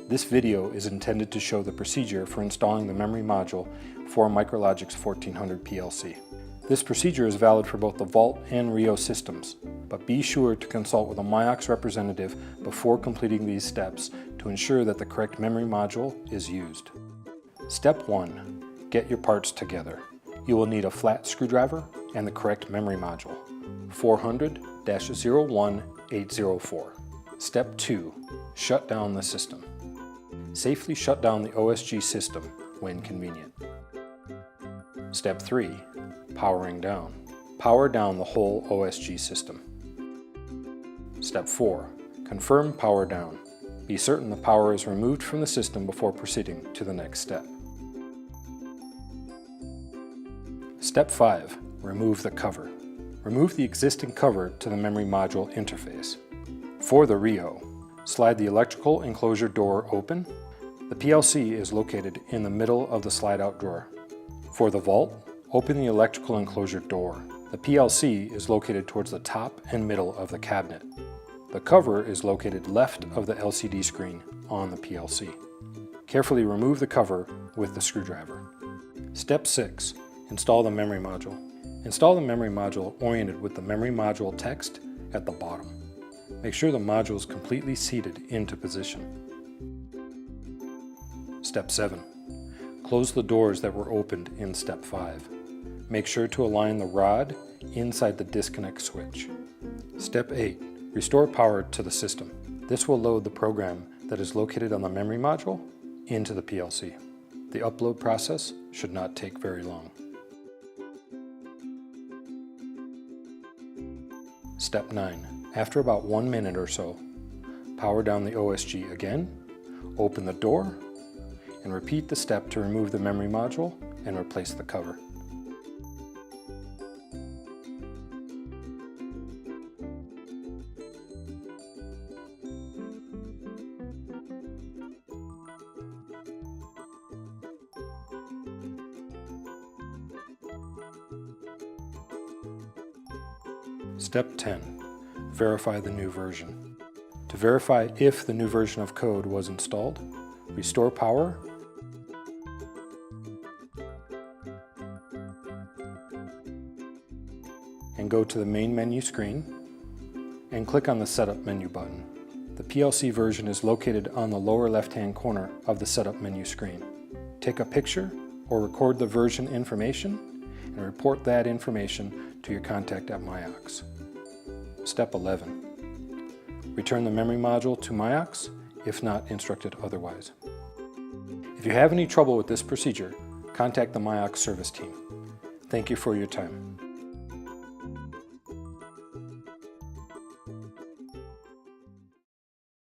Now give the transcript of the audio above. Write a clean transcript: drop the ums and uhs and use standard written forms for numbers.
This video is intended to show the procedure for installing the memory module for Micrologic's 1400 PLC. This procedure is valid for both the Vault and Rio systems, but be sure to consult with a Miox representative before completing these steps to ensure that the correct memory module is used. Step 1. Get your parts together. You will need a flat screwdriver and the correct memory module, 400-01804. Step 2. Shut down the system. Safely shut down the OSG system when convenient. Step 3. Powering down. Power down the whole OSG system. Step 4. Confirm power down. Be certain the power is removed from the system before proceeding to the next step. Step 5. Remove the cover. Remove the existing cover to the memory module interface. For the Rio, slide the electrical enclosure door open. The PLC is located in the middle of the slide-out drawer. For the Vault, open the electrical enclosure door. The PLC is located towards the top and middle of the cabinet. The cover is located left of the LCD screen on the PLC. Carefully remove the cover with the screwdriver. Step 6. Install the memory module. Install the memory module oriented with the memory module text at the bottom. Make sure the module is completely seated into position. Step 7. Close the doors that were opened in Step 5. Make sure to align the rod inside the disconnect switch. Step 8. Restore power to the system. This will load the program that is located on the memory module into the PLC. The upload process should not take very long. Step 9. After about 1 minute or so, power down the OSG again, open the door, and repeat the step to remove the memory module and replace the cover. Step 10. Verify the new version. To verify if the new version of code was installed, restore power and go to the main menu screen and click on the Setup menu button. The PLC version is located on the lower left-hand corner of the Setup menu screen. Take a picture or record the version information and report that information to your contact at Miox. Step 11. Return the memory module to Miox if not instructed otherwise. If you have any trouble with this procedure, contact the Miox service team. Thank you for your time.